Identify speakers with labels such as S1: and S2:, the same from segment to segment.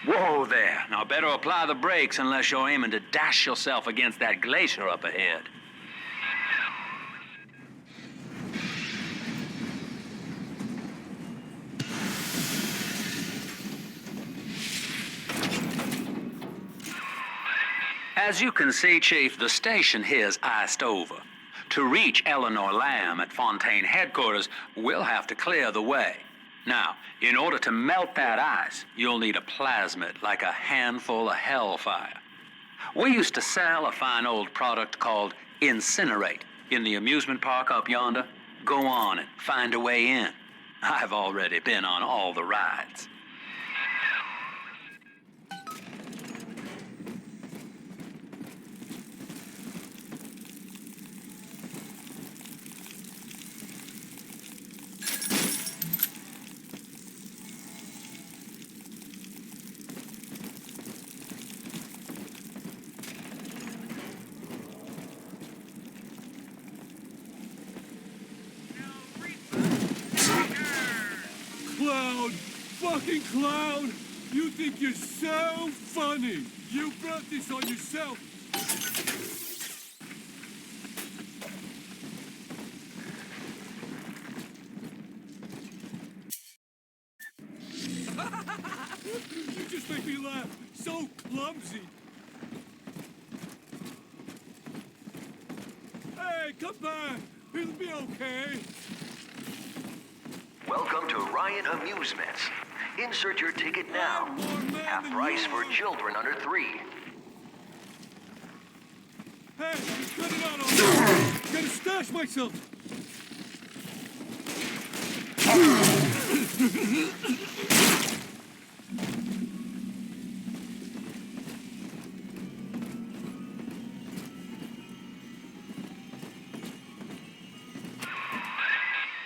S1: Whoa there. Now better apply the brakes unless you're aiming to dash yourself against that glacier up ahead. As you can see, Chief, the station here's iced over. To reach Eleanor Lamb at Fontaine headquarters, we'll have to clear the way. Now, in order to melt that ice, you'll need a plasmid, like a handful of hellfire. We used to sell a fine old product called Incinerate in the amusement park up yonder. Go on and find a way in. I've already been on all the rides.
S2: Clown! Fucking clown! You think you're so funny! You brought this on yourself! You just make me laugh! So clumsy! Hey, come back! It'll be okay!
S3: Welcome to Ryan Amusements. Insert your ticket now. Half price for children under 3.
S2: Hey, cut it out already! Gotta stash myself!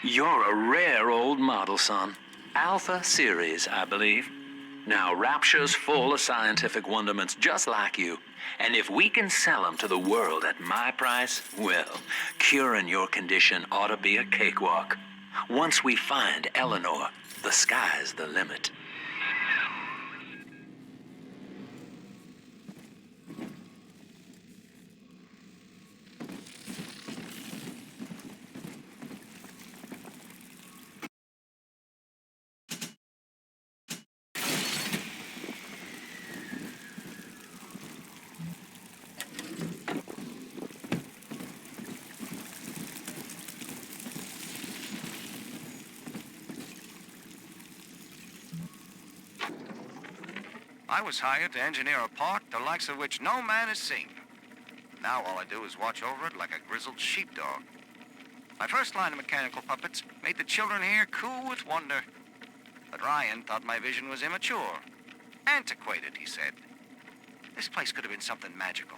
S1: You're a rare old model, son. Alpha series, I believe. Now, Rapture's full of scientific wonderments just like you. And if we can sell them to the world at my price, well, curing your condition ought to be a cakewalk. Once we find Eleanor, the sky's the limit.
S4: I was hired to engineer a park the likes of which no man has seen. Now all I do is watch over it like a grizzled sheepdog. My first line of mechanical puppets made the children here coo with wonder. But Ryan thought my vision was immature. Antiquated, he said. This place could have been something magical.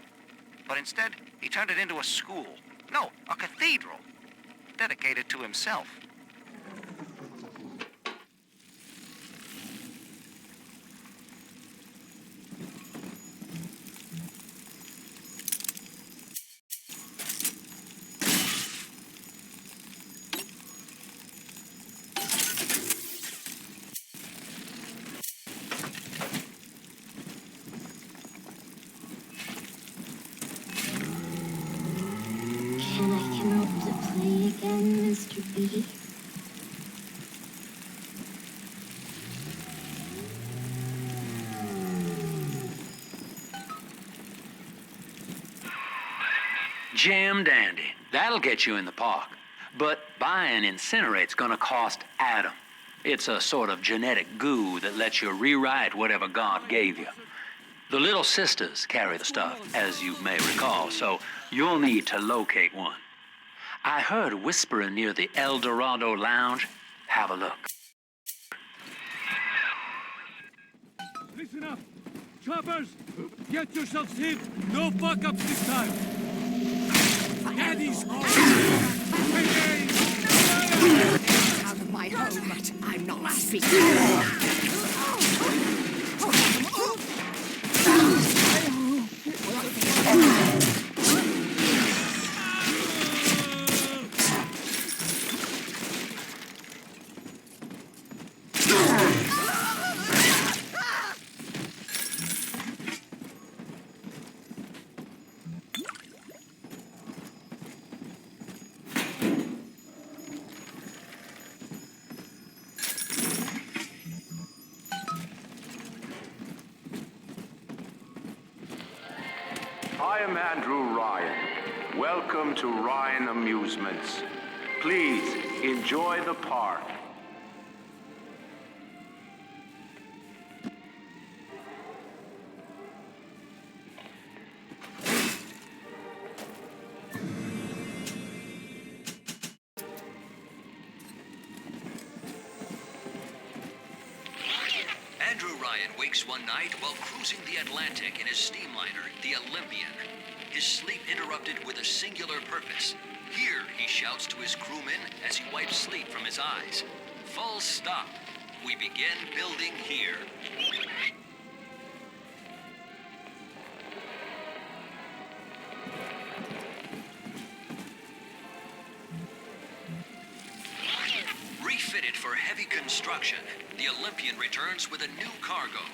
S4: But instead, he turned it into a school. No, a cathedral. Dedicated to himself.
S5: Can I come up to play again, Mr. B?
S1: Jam dandy. That'll get you in the park. But buying Incinerate's gonna cost Adam. It's a sort of genetic goo that lets you rewrite whatever God gave you. The little sisters carry the stuff, as you may recall, so you'll need to locate one. I heard whispering near the El Dorado Lounge. Have a look.
S2: Listen up! Choppers! Get yourselves hit! No fuck-ups this time! Daddy's home!
S6: Out of my home. I'm not speaking.
S7: Andrew Ryan. Welcome to Ryan Amusements. Please enjoy the park.
S8: Andrew Ryan wakes one night while cruising the Atlantic in his steamliner, the Olympian. His sleep interrupted with a singular purpose. Here, he shouts to his crewmen as he wipes sleep from his eyes. Full stop. We begin building here. Refitted for heavy construction, the Olympian returns with a new cargo.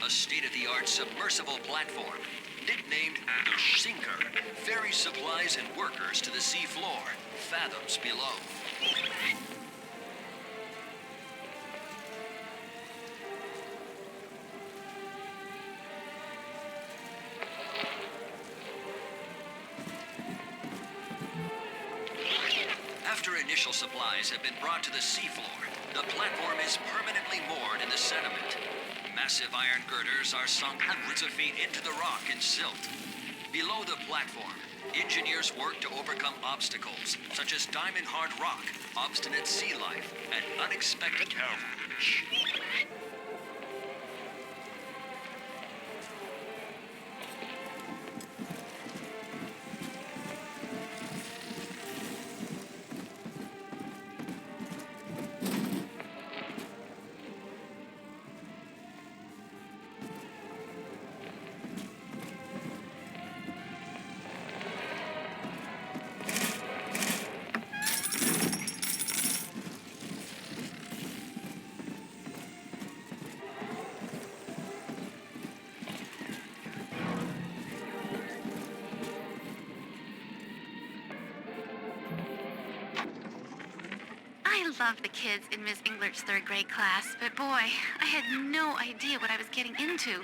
S8: A state-of-the-art submersible platform, nicknamed the Sinker, ferries supplies and workers to the sea floor, fathoms below. After initial supplies have been brought to the seafloor, the platform is permanently moored in the sediment. Massive iron girders are sunk hundreds of feet into the rock and silt. Below the platform, engineers work to overcome obstacles such as diamond-hard rock, obstinate sea life, and unexpected help.
S9: I love the kids in Miss Englert's third grade class, but boy, I had no idea what I was getting into.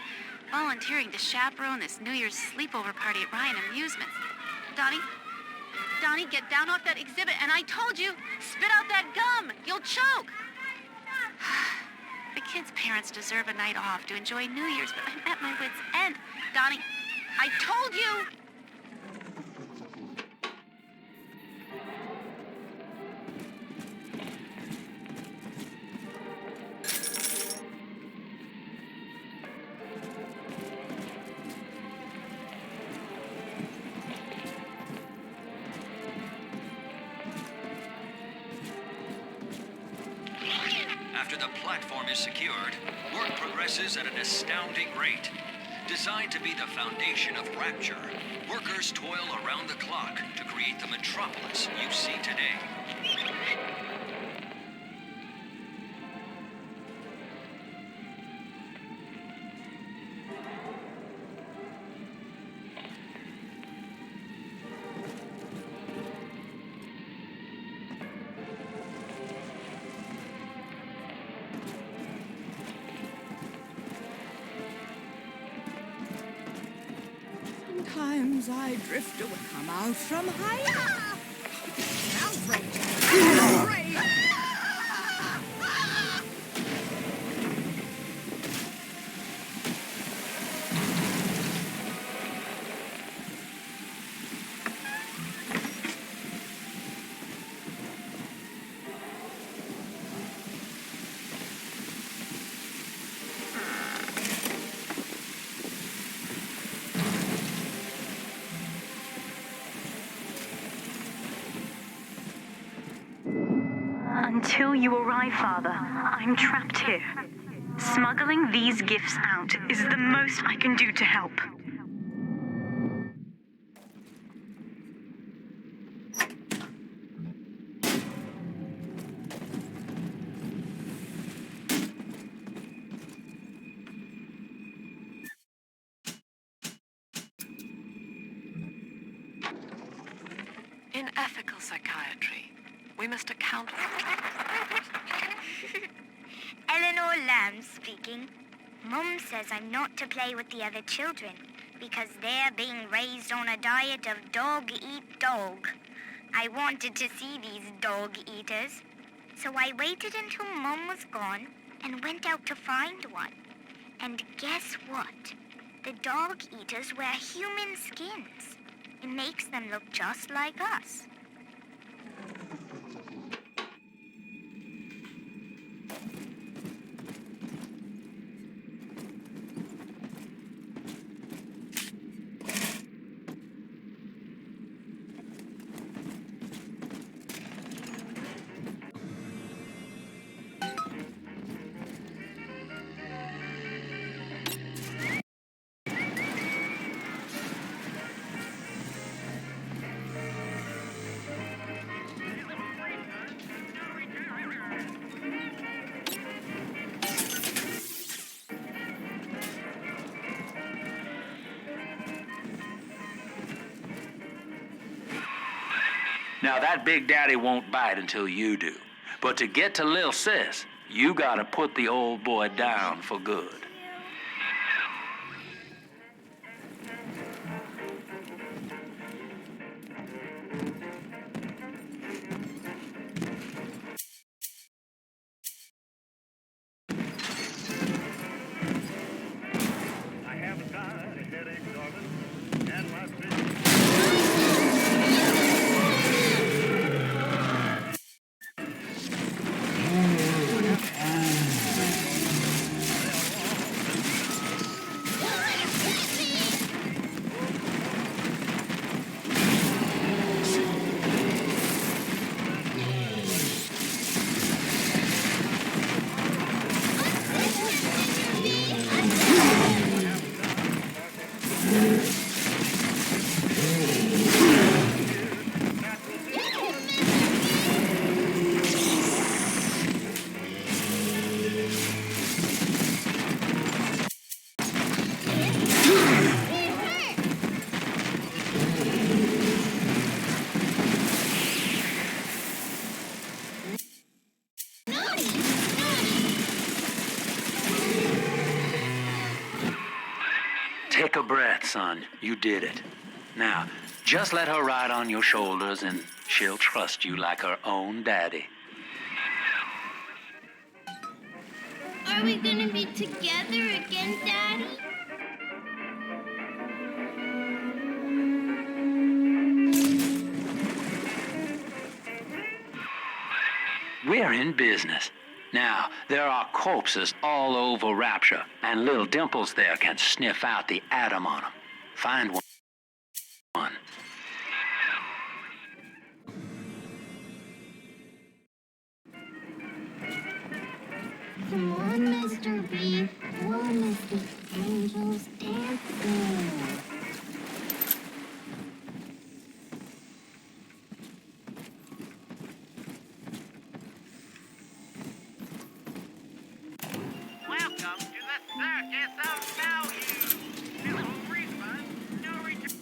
S9: Volunteering to chaperone this New Year's sleepover party at Ryan Amusements. Donnie, get down off that exhibit, and I told you, spit out that gum! You'll choke! The kids' parents deserve a night off to enjoy New Year's, but I'm at my wit's end. Donnie, I told you! After the platform is secured, work progresses at an astounding rate. Designed to be the foundation of Rapture, workers toil around the clock to create the metropolis you see today.
S6: Sometimes I drift away. Come out from higher. Outrage! Outrage!
S10: Until you arrive, Father, I'm trapped here. Smuggling these gifts out is the most I can do to help.
S11: In ethical psychiatry, we must account for...
S5: Eleanor Lamb speaking. Mom says I'm not to play with the other children. because they're being raised on a diet of dog-eat-dog. I wanted to see these dog eaters, so I waited until Mom was gone and went out to find one. And guess what? The dog eaters wear human skins. It makes them look just like us.
S1: Now, that Big Daddy won't bite until you do. But to get to Lil Sis, you gotta put the old boy down for good. Take a breath, son. You did it. Now, just let her ride on your shoulders and she'll trust you like her own daddy.
S5: Are we gonna be together again, Daddy?
S1: We're in business. Now, there are corpses all over Rapture, and little Dimples there can sniff out the atom on them. Find one.
S5: Come on, Mr. B. Warm as the angels dancing.
S12: Welcome to the circus of value. No refund, no return.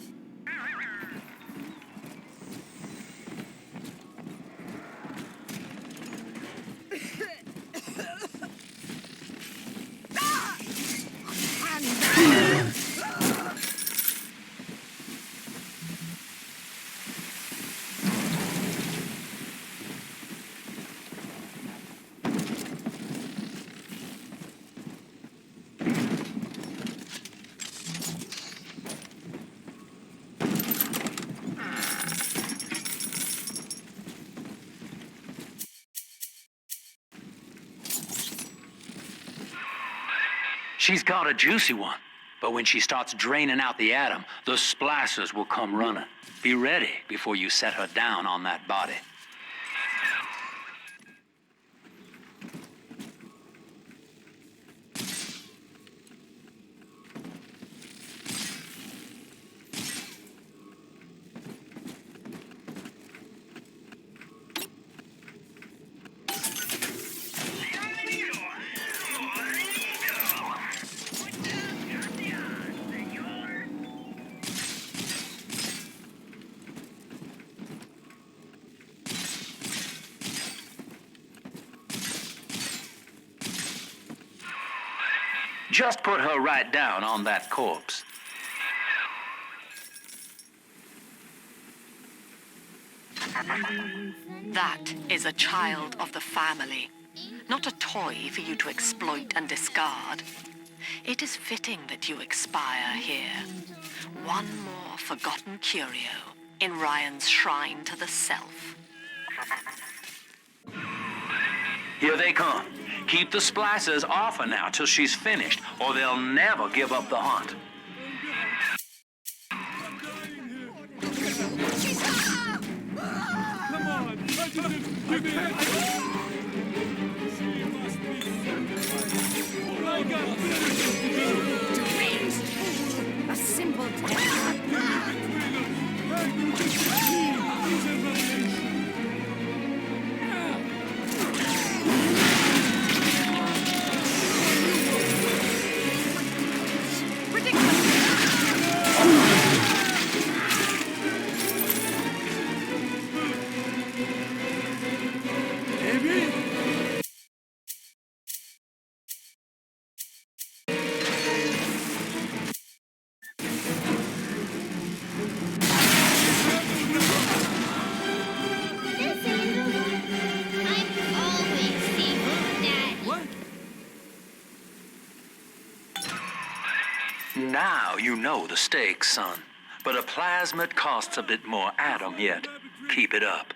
S1: She's got a juicy one, but when she starts draining out the atom, the splicers will come running. Be ready before you set her down on that body. Just put her right down on that corpse.
S11: That is a child of the family, not a toy for you to exploit and discard. It is fitting that you expire here. One more forgotten curio in Ryan's shrine to the self.
S1: Here they come. Keep the splicers off her now till she's finished, or they'll never give up the hunt.
S2: Come on, give me I got
S6: Deranged! A simple
S1: Now you know the stakes, son. But a plasmid costs a bit more atom yet. Keep it up.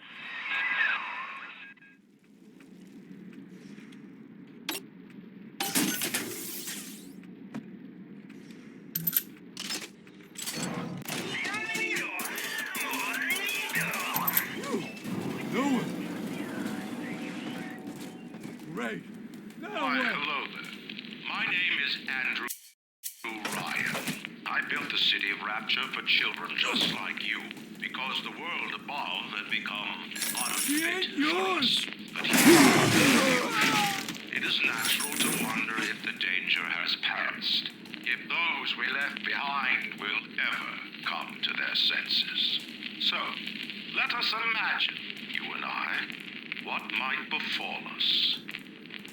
S2: Great.
S13: Why, hello there. My name is Andrew Ryan. I built the city of Rapture for children just like you, because the world above had become unfit for us. But here, it is natural to wonder if the danger has passed, if those we left behind will ever come to their senses. So, let us imagine, you and I, what might befall us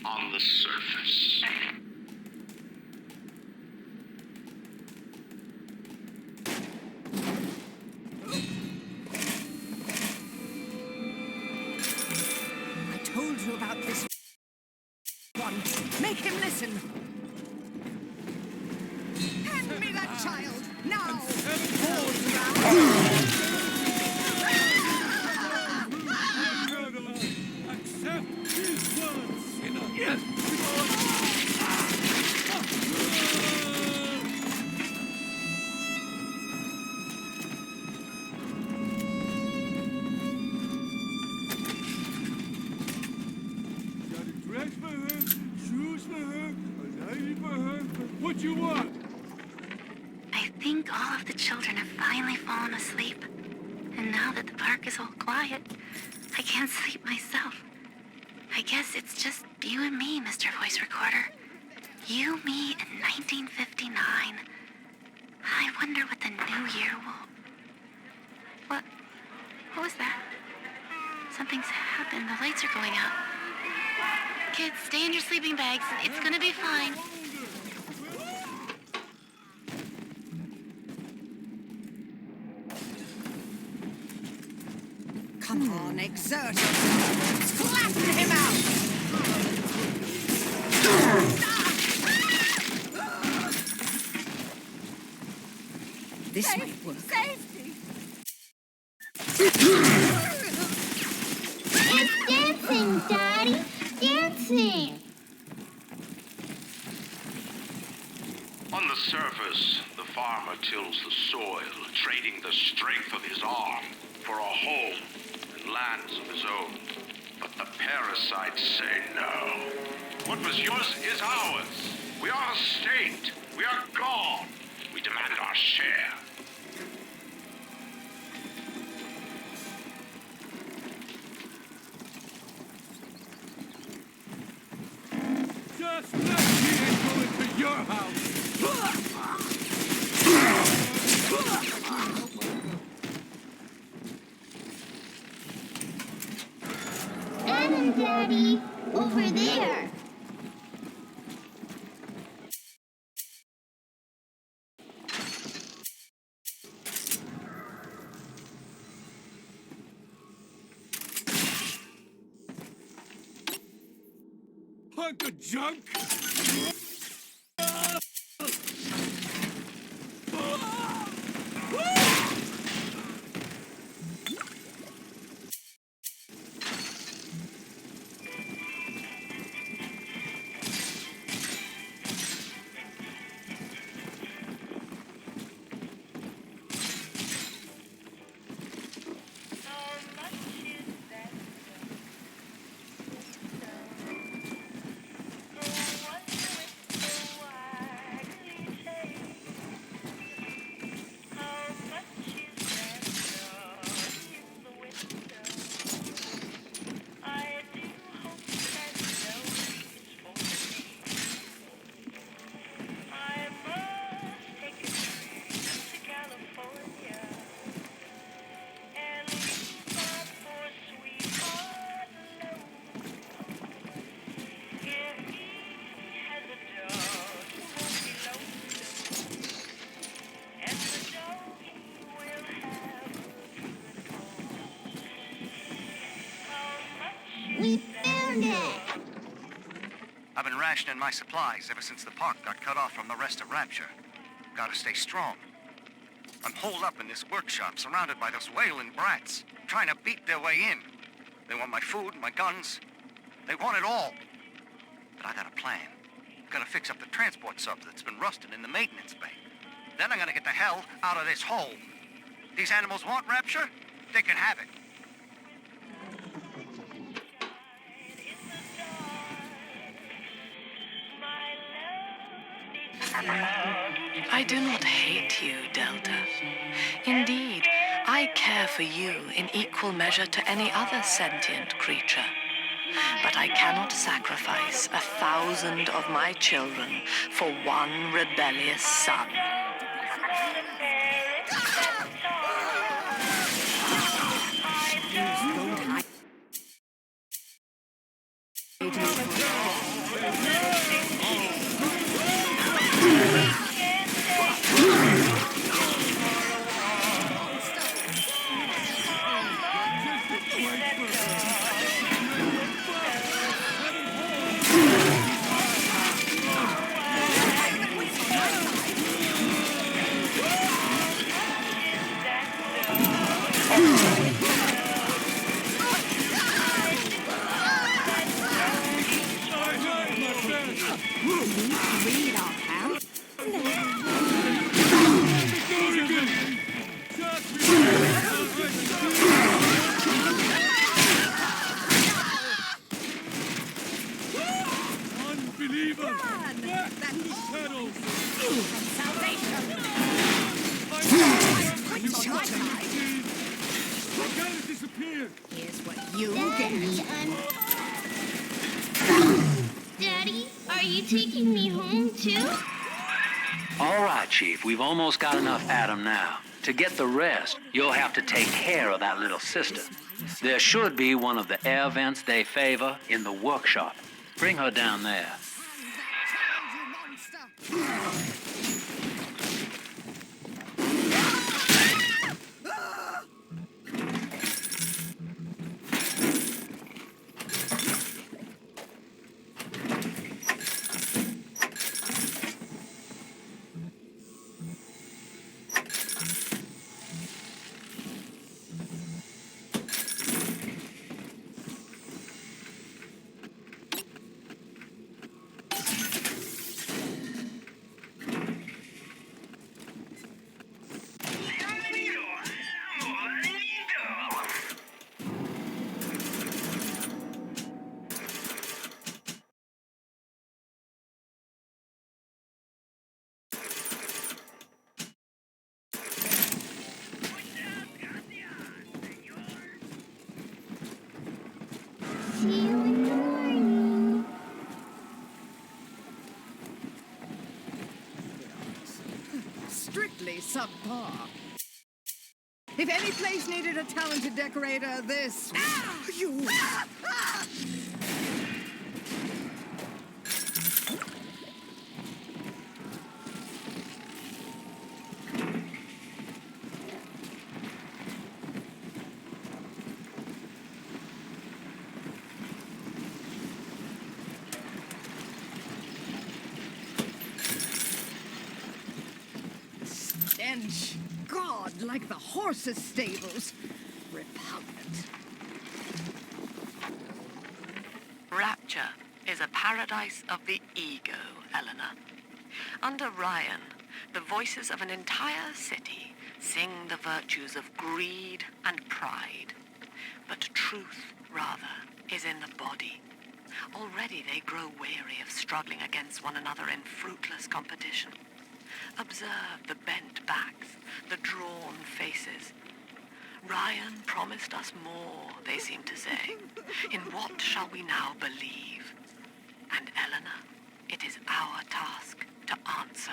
S13: on the surface.
S6: I told you about this one. Make him listen. Hand me that child, now!
S2: Accept his words, sinner. Yes. Got a dress for her, shoes for her, a lady for her. What you want?
S10: I think all of the children have finally fallen asleep. And now that the park is all quiet, I can't sleep myself. I guess it's just you and me, Mr. Voice Recorder. You, me, in 1959. I wonder what the new year will... What was that? Something's happened. The lights are going out. Kids, stay in your sleeping bags. It's gonna be fine.
S6: Come on, exert yourself. Flatten him out! This might work.
S5: Safety! It's dancing, Daddy! Dancing!
S13: On the surface, the farmer tills the soil, trading the strength of his arm for a home and lands of his own. But the parasites say no. What was yours is ours. We are a state. We are gone. We demand our share.
S2: Just let me go into your house.
S5: Adam, Daddy, over there.
S2: hunk of junk?
S5: We found it!
S4: I've been rationing my supplies ever since the park got cut off from the rest of Rapture. Gotta stay strong. I'm holed up in this workshop, surrounded by those wailing brats, trying to beat their way in. They want my food, my guns. They want it all. But I got a plan. Gotta fix up the transport sub that's been rusting in the maintenance bay. Then I'm gonna get the hell out of this hole. These animals want Rapture? They can have it.
S11: I do not hate you, Delta. Indeed, I care for you in equal measure to any other sentient creature. But I cannot sacrifice 1,000 of my children for one rebellious son.
S6: Read our house.
S2: Unbeliever! Back to the shadows! I gotta disappear!
S6: Here's what you
S5: Daddy, Daddy, are you taking me home too?
S1: All right, Chief, we've almost got enough Adam now. To get the rest, you'll have to take care of that little sister. There should be one of the air vents they favor in the workshop. Bring her down there.
S5: See you in the morning.
S6: Strictly subpar. If any place needed a talented decorator, this... You... stench. God, like the horses' stables. Repugnant.
S11: Rapture is a paradise of the ego, Eleanor. Under Ryan, the voices of an entire city sing the virtues of greed and pride. But truth, rather, is in the body. Already they grow weary of struggling against one another in fruitless competition. Observe the bent backs, the drawn faces. Ryan promised us more, they seem to say. In what shall we now believe? And Eleanor, it is our task to answer.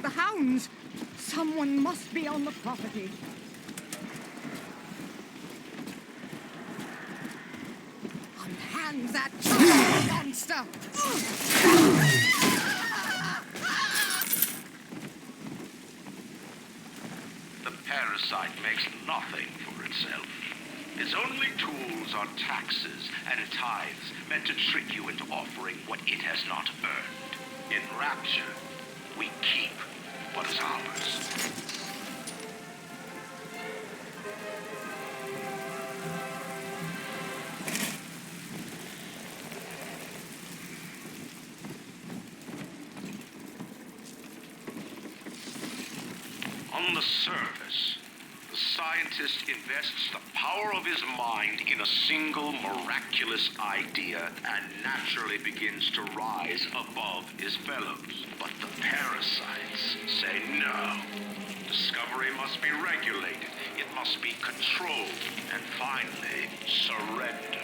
S6: The hounds! Someone must be on the property. Unhand that monster!
S13: The parasite makes nothing for itself. Its only tools are taxes and tithes meant to trick you into offering what it has not earned. In Rapture, we keep what is ours. On the surface, the scientist invests the power of his mind in a single miraculous idea and naturally begins to rise above his fellows. But the parasites say no. Discovery must be regulated, it must be controlled, and finally, surrender.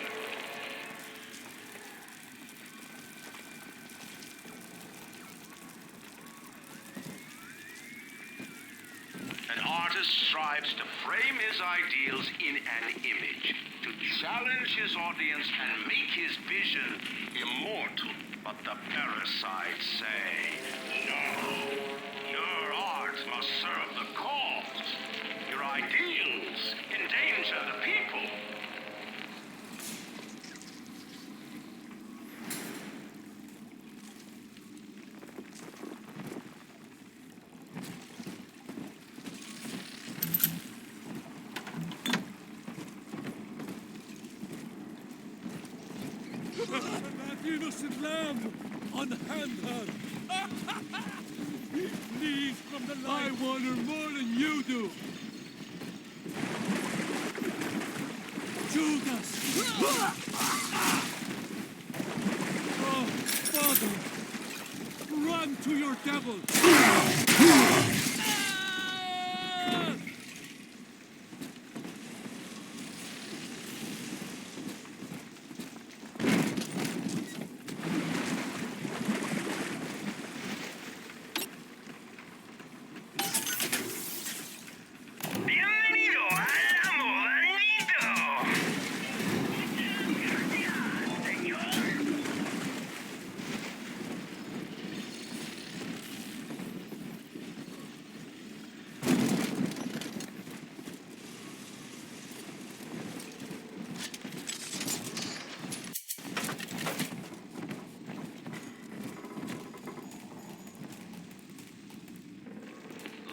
S13: An artist strives to frame his ideals in an image, to challenge his audience and make his vision immortal. But the parasites say, no, your art must serve the cause. Your ideals endanger the people.
S2: That innocent lamb! Unhand her! He flees from the light! I want her more than you do! Judas! Oh, Father! Run to your devil!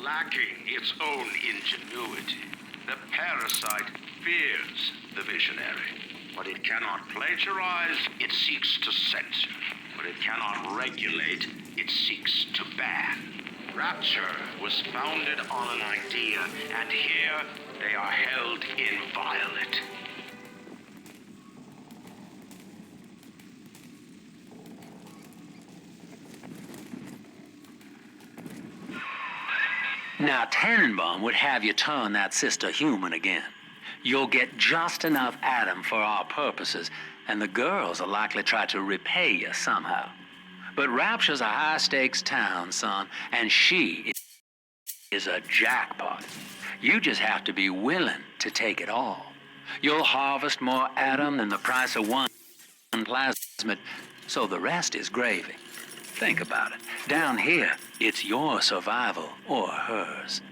S13: Lacking its own ingenuity, the parasite fears the visionary. What it cannot plagiarize, it seeks to censor. What it cannot regulate, it seeks to ban. Rapture was founded on an idea, and here they are held inviolate.
S1: Now, Tannenbaum would have you turn that sister human again. You'll get just enough Adam for our purposes, and the girls will likely try to repay you somehow. But Rapture's a high-stakes town, son, and she is a jackpot. You just have to be willing to take it all. You'll harvest more Adam than the price of one plasmid, so the rest is gravy. Think about it. Down here, it's your survival or hers.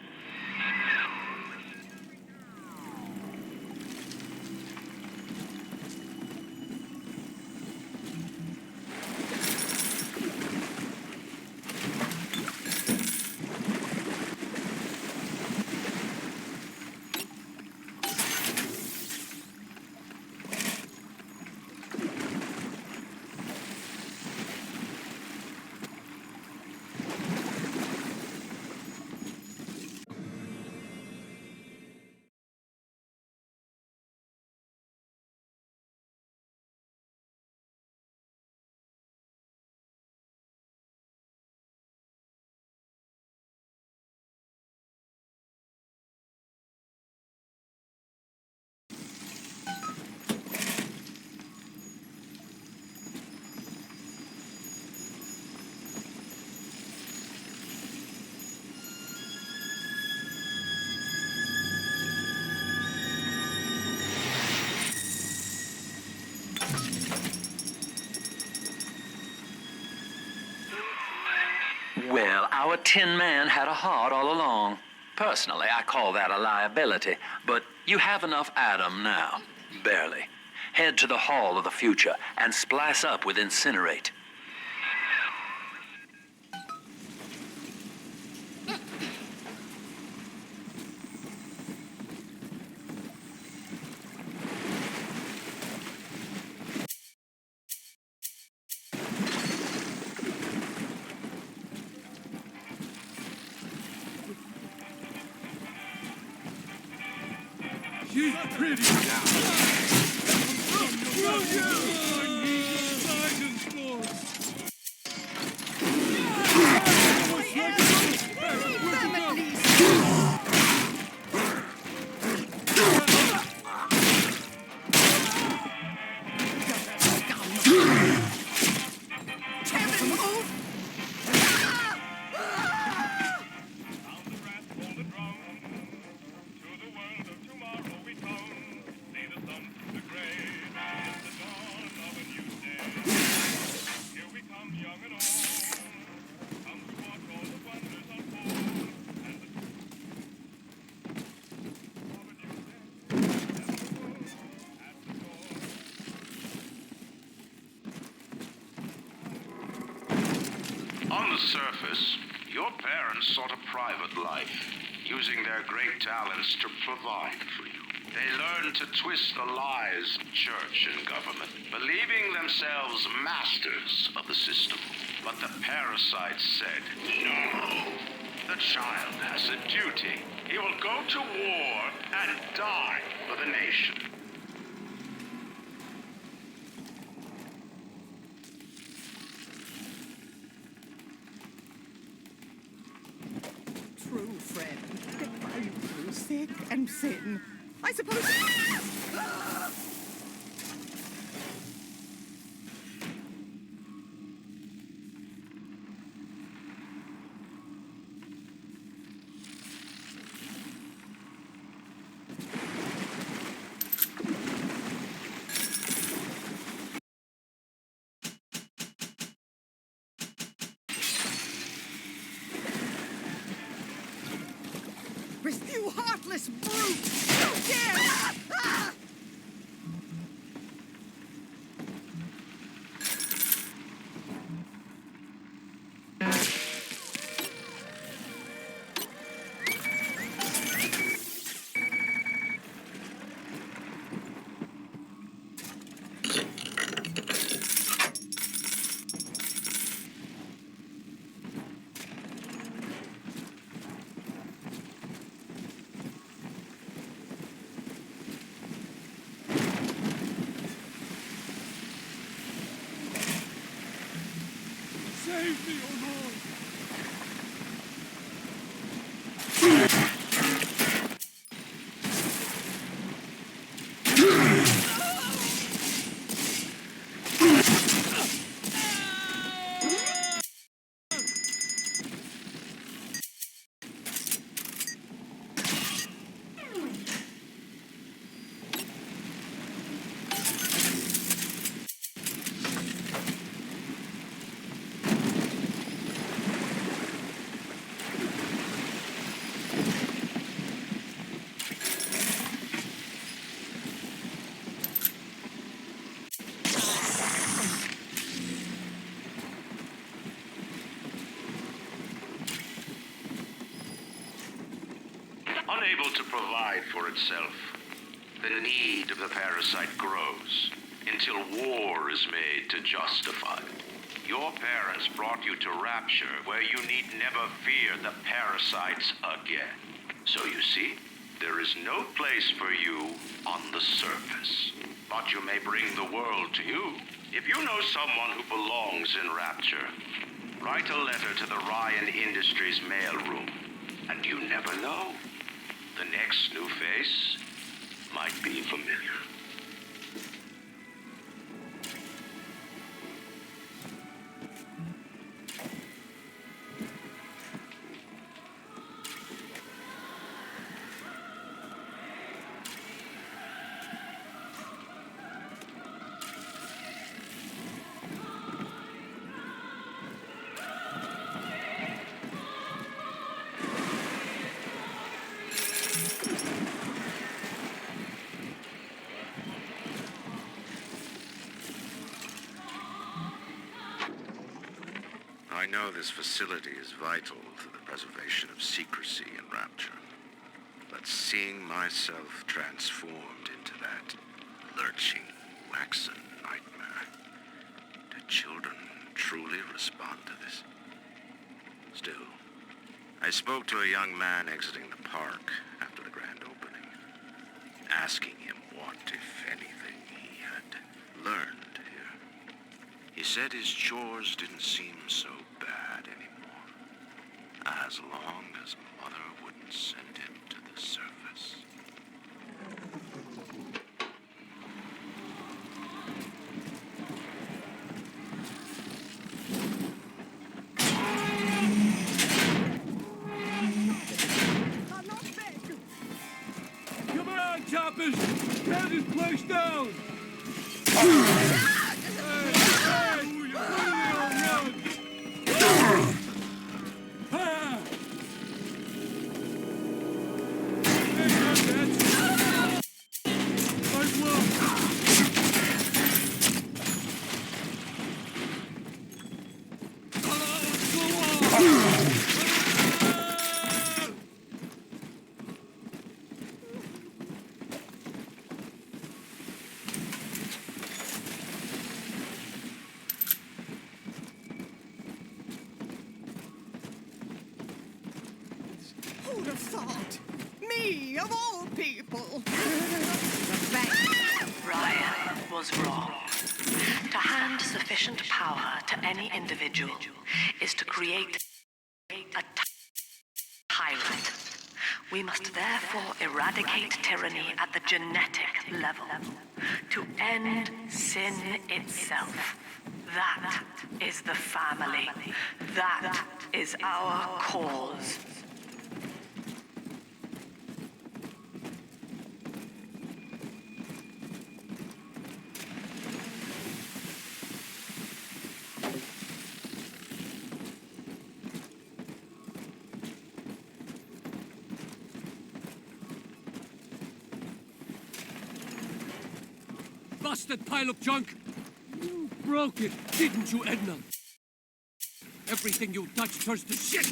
S1: Well, our Tin Man had a heart all along. Personally, I call that a liability, but you have enough Adam now. Barely. Head to the Hall of the Future and splice up with Incinerate.
S2: She's pretty now.
S13: On the surface, your parents sought a private life, using their great talents to provide for you. They learned to twist the lies of church and government, believing themselves masters of the system. But the parasites said, no. The child has a duty. He will go to war and die for the nation.
S6: True friend, get by you through sick and sin. I suppose. You heartless brute! You dare!
S13: Unable to provide for itself, the need of the parasite grows until war is made to justify it. Your parents brought you to Rapture, where you need never fear the parasites again. So you see, there is no place for you on the surface. But you may bring the world to you. If you know someone who belongs in Rapture, write a letter to the Ryan Industries mailroom. And you never know. The next new face might be familiar.
S4: I know this facility is vital to the preservation of secrecy in Rapture. But seeing myself transformed into that lurching, waxen nightmare, do children truly respond to this? Still, I spoke to a young man exiting the park after the grand opening, asking him what, if anything, he had learned here. He said his chores didn't seem so bad anymore, as long as Mother wouldn't send him to the surface.
S2: Come on, choppers! Tear this place down!
S6: Who'd have thought? Me, of all people!
S11: Ryan was wrong. To hand sufficient power to any individual is to create a tyrant. We must therefore eradicate tyranny at the genetic level to end sin itself. That is the family. That is our cause.
S2: Busted pile of junk! You broke it, didn't you, Edna? Everything you touch turns to shit!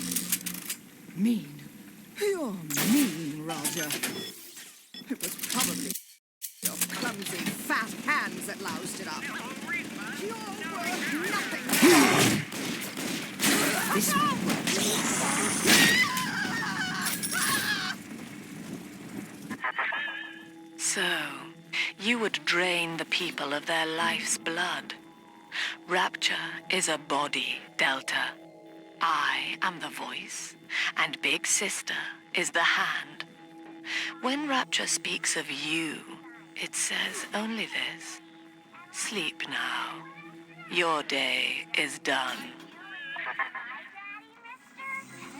S6: Mean. You're mean, Roger. It was probably your clumsy, fat hands that loused it up. You're worth nothing. This
S11: So, you would drain the people of their life's blood. Rapture is a body, Delta. I am the voice, and Big Sister is the hand. When Rapture speaks of you, it says only this. Sleep now. Your day is done.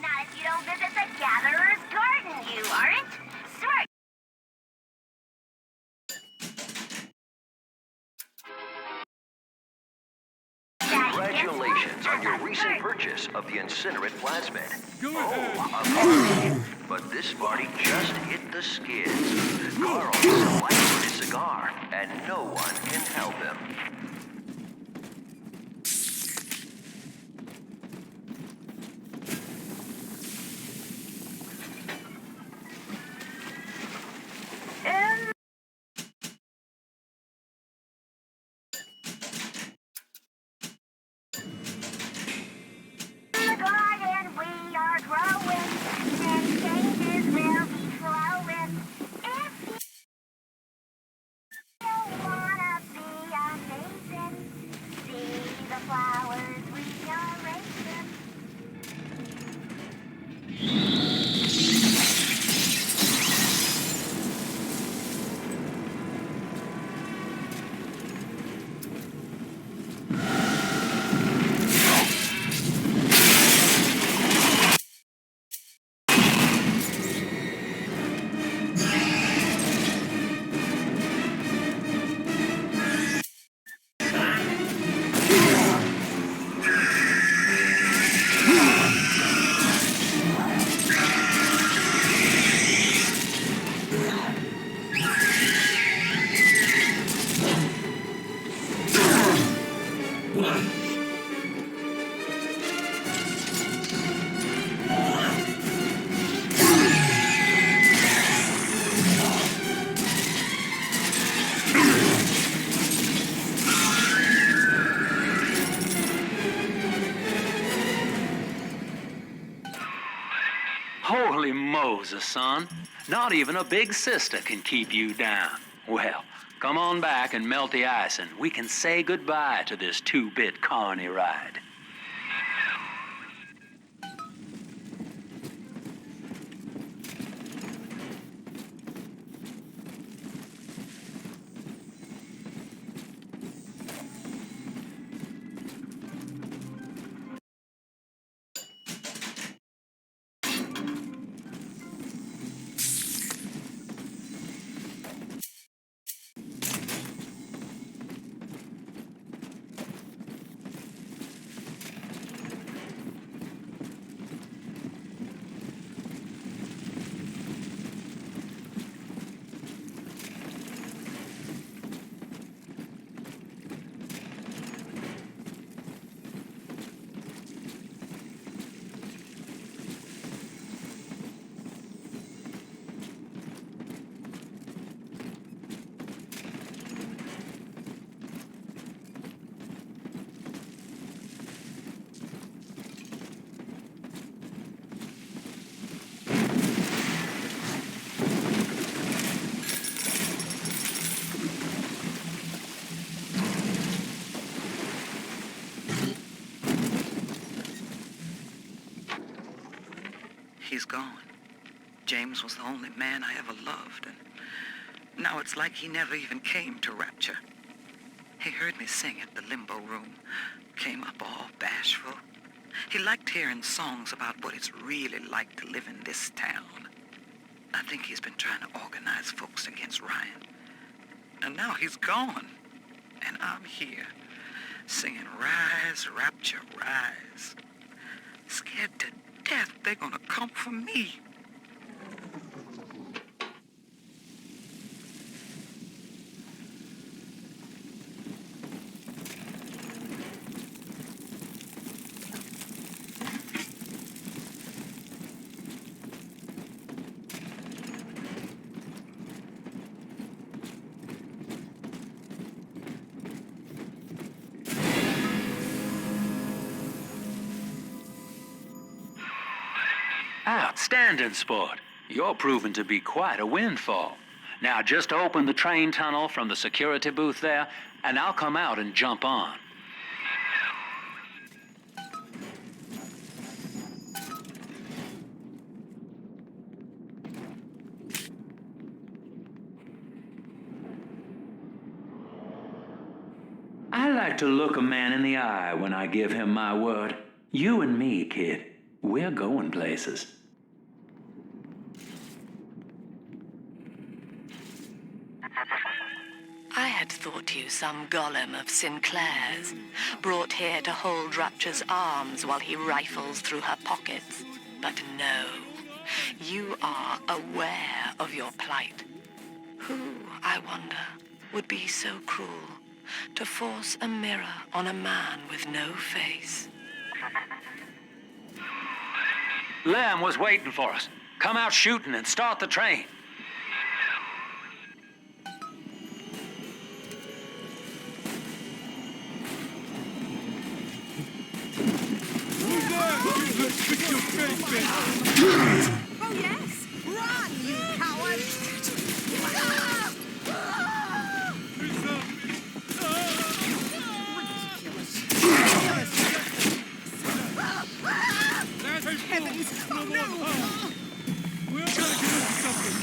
S5: Not if you don't visit the Gatherer's Garden, you aren't. Swear.
S3: Congratulations on your recent purchase of the incinerate plasmid. But this party just hit the skids. Carl is lights with his cigar, and no one can help him.
S1: Moses, son. Not even a big sister can keep you down. Well, come on back and melt the ice, and we can say goodbye to this two-bit carny ride.
S14: He's gone. James was the only man I ever loved, and now it's like he never even came to Rapture. He heard me sing at the limbo room, came up all bashful. He liked hearing songs about what it's really like to live in this town. I think he's been trying to organize folks against Ryan. And now he's gone, and I'm here, singing Rise, Rapture, Rise. Scared to death they're gonna come for me.
S1: Outstanding, sport. You're proving to be quite a windfall. Now just open the train tunnel from the security booth there, and I'll come out and jump on. I like to look a man in the eye when I give him my word. You and me, kid, we're going places.
S11: I had thought you some golem of Sinclair's, brought here to hold Rapture's arms while he rifles through her pockets. But no, you are aware of your plight. Who, I wonder, would be so cruel to force a mirror on a man with no face?
S1: Lamb was waiting for us. Come out shooting and start the train.
S2: Stick your face in!
S6: Oh, yes! Run, you coward! Ridiculous! Heavens! Oh, no!
S2: We're gonna get into something!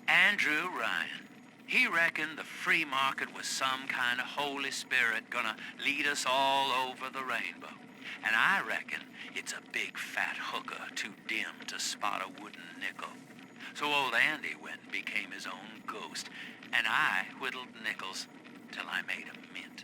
S4: Andrew Ryan. He reckoned the free market was some kind of Holy Spirit gonna lead us all over the rainbow. And I reckon it's a big fat hooker too dim to spot a wooden nickel. So old Andy went and became his own ghost, and I whittled nickels till I made a mint.